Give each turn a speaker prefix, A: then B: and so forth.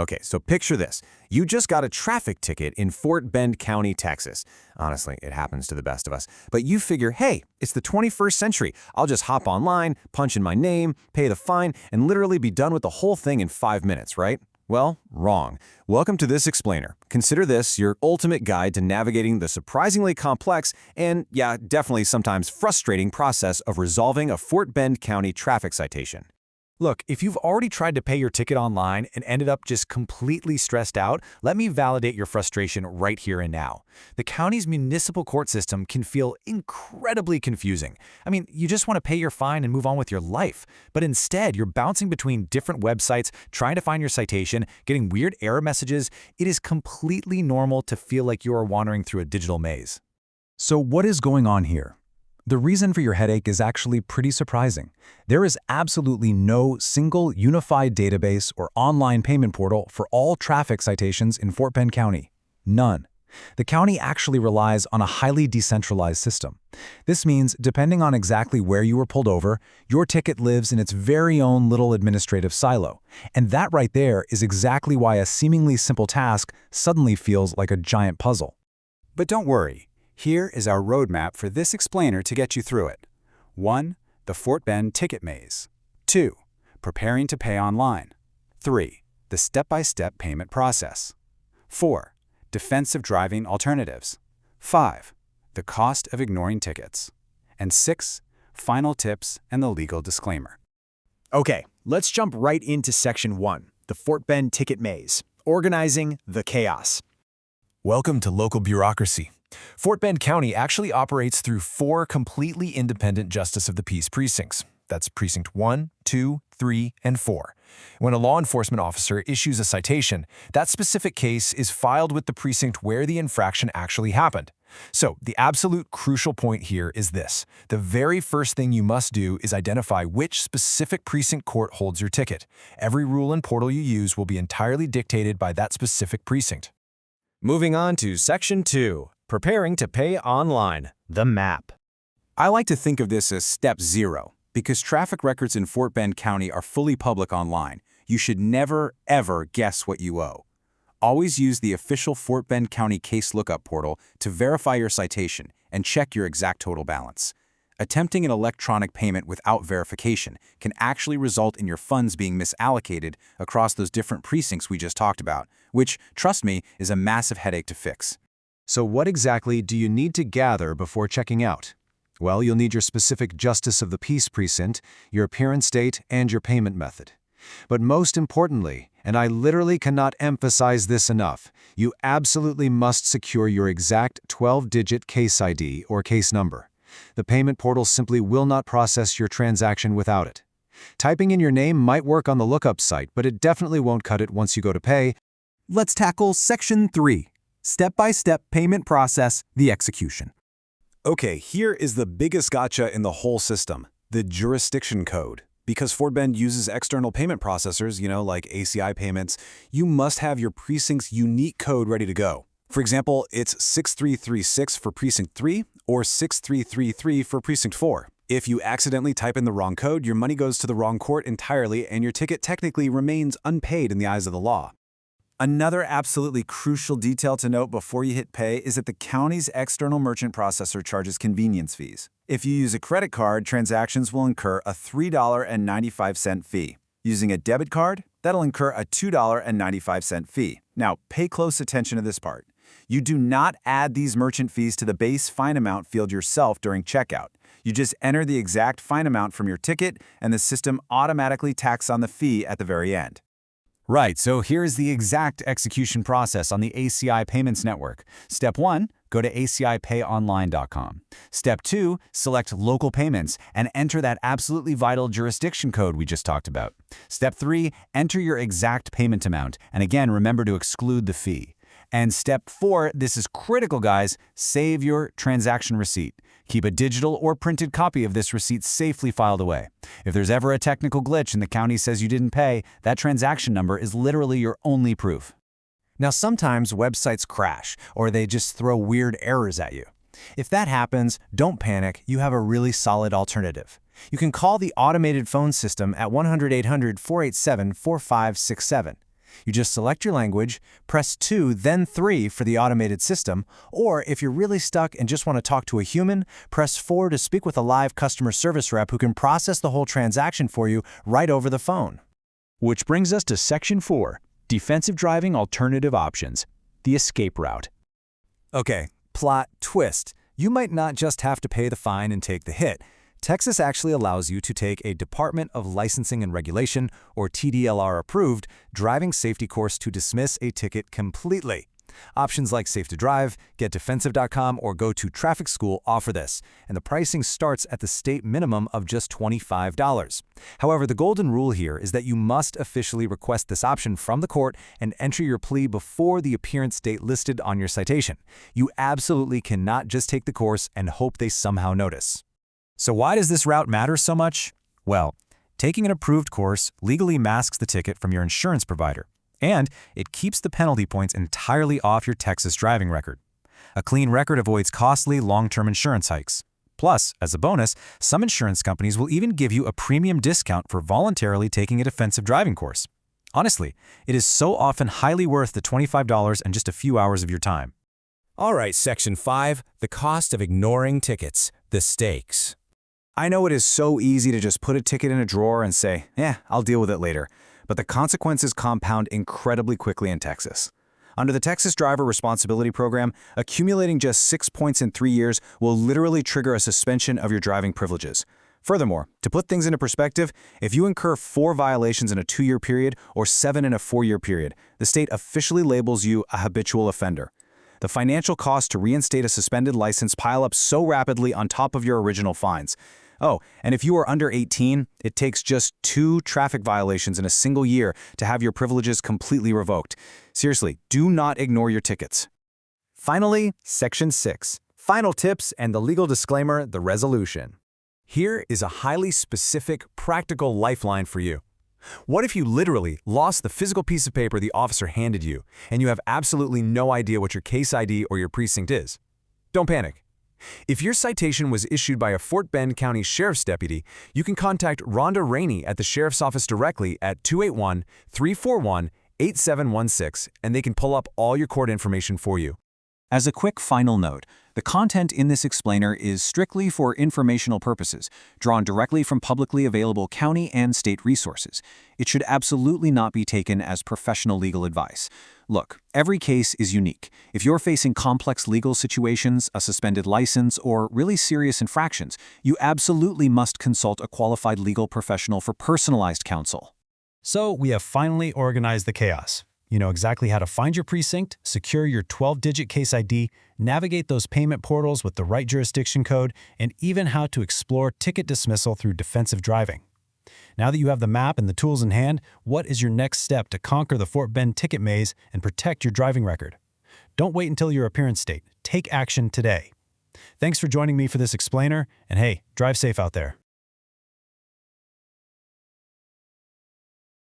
A: Okay, so picture this. You just got a traffic ticket in Fort Bend County, Texas. Honestly, it happens to the best of us. But you figure, hey, it's the 21st century. I'll just hop online, punch in my name, pay the fine, and literally be done with the whole thing in 5 minutes, right? Well, wrong. Welcome to this explainer. Consider this your ultimate guide to navigating the surprisingly complex and, yeah, definitely sometimes frustrating process of resolving a Fort Bend County traffic citation.
B: Look, if you've already tried to pay your ticket online and ended up just completely stressed out, let me validate your frustration right here and now. The county's municipal court system can feel incredibly confusing. I mean, you just want to pay your fine and move on with your life. But instead, you're bouncing between different websites, trying to find your citation, getting weird error messages. It is completely normal to feel like you are wandering through a digital maze.
C: So what is going on here? The reason for your headache is actually pretty surprising. There is absolutely no single unified database or online payment portal for all traffic citations in Fort Bend County. None. The county actually relies on a highly decentralized system. This means, depending on exactly where you were pulled over, your ticket lives in its very own little administrative silo. And that right there is exactly why a seemingly simple task suddenly feels like a giant puzzle.
D: But don't worry. Here is our roadmap for this explainer to get you through it. 1. The Fort Bend Ticket Maze. 2. Preparing to pay online. 3. The step-by-step payment process. 4. Defensive driving alternatives. 5. The cost of ignoring tickets. And 6. Final tips and the legal disclaimer.
E: Okay, let's jump right into Section 1, the Fort Bend Ticket Maze, organizing the chaos.
F: Welcome to local bureaucracy. Fort Bend County actually operates through 4 completely independent Justice of the Peace precincts. That's Precinct 1, 2, 3, and 4. When a law enforcement officer issues a citation, that specific case is filed with the precinct where the infraction actually happened. So, the absolute crucial point here is this. The very first thing you must do is identify which specific precinct court holds your ticket. Every rule and portal you use will be entirely dictated by that specific precinct.
A: Moving on to Section 2. Preparing to pay online, the map. I like to think of this as step 0, because traffic records in Fort Bend County are fully public online. You should never, ever guess what you owe. Always use the official Fort Bend County Case Lookup portal to verify your citation and check your exact total balance. Attempting an electronic payment without verification can actually result in your funds being misallocated across those different precincts we just talked about, which, trust me, is a massive headache to fix.
C: So what exactly do you need to gather before checking out? Well, you'll need your specific Justice of the Peace precinct, your appearance date, and your payment method. But most importantly, and I literally cannot emphasize this enough, you absolutely must secure your exact 12-digit case ID or case number. The payment portal simply will not process your transaction without it. Typing in your name might work on the lookup site, but it definitely won't cut it once you go to pay.
G: Let's tackle Section 3. Step-by-step payment process, the execution.
A: Okay, here is the biggest gotcha in the whole system, the jurisdiction code. Because Fort Bend uses external payment processors, like ACI payments, you must have your precinct's unique code ready to go. For example, it's 6336 for Precinct 3 or 6333 for Precinct 4. If you accidentally type in the wrong code, your money goes to the wrong court entirely and your ticket technically remains unpaid in the eyes of the law. Another absolutely crucial detail to note before you hit pay is that the county's external merchant processor charges convenience fees. If you use a credit card, transactions will incur a $3.95 fee. Using a debit card, that'll incur a $2.95 fee. Now, pay close attention to this part. You do not add these merchant fees to the base fine amount field yourself during checkout. You just enter the exact fine amount from your ticket, and the system automatically tacks on the fee at the very end. Right, so here's the exact execution process on the ACI Payments Network. Step 1, go to acipayonline.com. Step 2, select Local Payments and enter that absolutely vital jurisdiction code we just talked about. Step 3, enter your exact payment amount, and again, remember to exclude the fee. And Step 4, this is critical, guys, save your transaction receipt. Keep a digital or printed copy of this receipt safely filed away. If there's ever a technical glitch and the county says you didn't pay, that transaction number is literally your only proof. Now, sometimes websites crash or they just throw weird errors at you. If that happens, don't panic, you have a really solid alternative. You can call the automated phone system at 1-800-487-4567.
E: You just select your language, press 2, then 3 for the automated system, or if you're really stuck and just want to talk to a human, press 4 to speak with a live customer service rep who can process the whole transaction for you right over the phone.
C: Which brings us to Section 4, Defensive Driving Alternative Options, the escape route.
B: Okay, plot twist. You might not just have to pay the fine and take the hit. Texas actually allows you to take a Department of Licensing and Regulation, or TDLR-approved, driving safety course to dismiss a ticket completely. Options like Safe to Drive, GetDefensive.com, or Go to Traffic School offer this, and the pricing starts at the state minimum of just $25. However, the golden rule here is that you must officially request this option from the court and enter your plea before the appearance date listed on your citation. You absolutely cannot just take the course and hope they somehow notice. So why does this route matter so much? Well, taking an approved course legally masks the ticket from your insurance provider, and it keeps the penalty points entirely off your Texas driving record. A clean record avoids costly long-term insurance hikes. Plus, as a bonus, some insurance companies will even give you a premium discount for voluntarily taking a defensive driving course. Honestly, it is so often highly worth the $25 and just a few hours of your time.
F: All right, Section 5, the cost of ignoring tickets, the stakes.
A: I know it is so easy to just put a ticket in a drawer and say, I'll deal with it later. But the consequences compound incredibly quickly in Texas. Under the Texas Driver Responsibility Program, accumulating just 6 points in 3 years will literally trigger a suspension of your driving privileges. Furthermore, to put things into perspective, if you incur 4 violations in a 2-year period or 7 in a 4-year period, the state officially labels you a habitual offender. The financial costs to reinstate a suspended license pile up so rapidly on top of your original fines. Oh, and if you are under 18, it takes just 2 traffic violations in a single year to have your privileges completely revoked. Seriously, do not ignore your tickets.
B: Finally, Section 6, Final Tips and the legal disclaimer, the resolution. Here is a highly specific, practical lifeline for you. What if you literally lost the physical piece of paper the officer handed you, and you have absolutely no idea what your case ID or your precinct is? Don't panic. If your citation was issued by a Fort Bend County Sheriff's deputy, you can contact Rhonda Rainey at the Sheriff's Office directly at 281-341-8716, and they can pull up all your court information for you.
C: As a quick final note, the content in this explainer is strictly for informational purposes, drawn directly from publicly available county and state resources. It should absolutely not be taken as professional legal advice. Look, every case is unique. If you're facing complex legal situations, a suspended license, or really serious infractions, you absolutely must consult a qualified legal professional for personalized counsel.
E: So we have finally organized the chaos. You know exactly how to find your precinct, secure your 12-digit case ID, navigate those payment portals with the right jurisdiction code, and even how to explore ticket dismissal through defensive driving. Now that you have the map and the tools in hand, what is your next step to conquer the Fort Bend ticket maze and protect your driving record? Don't wait until your appearance date. Take action today. Thanks for joining me for this explainer, and hey, drive safe out there.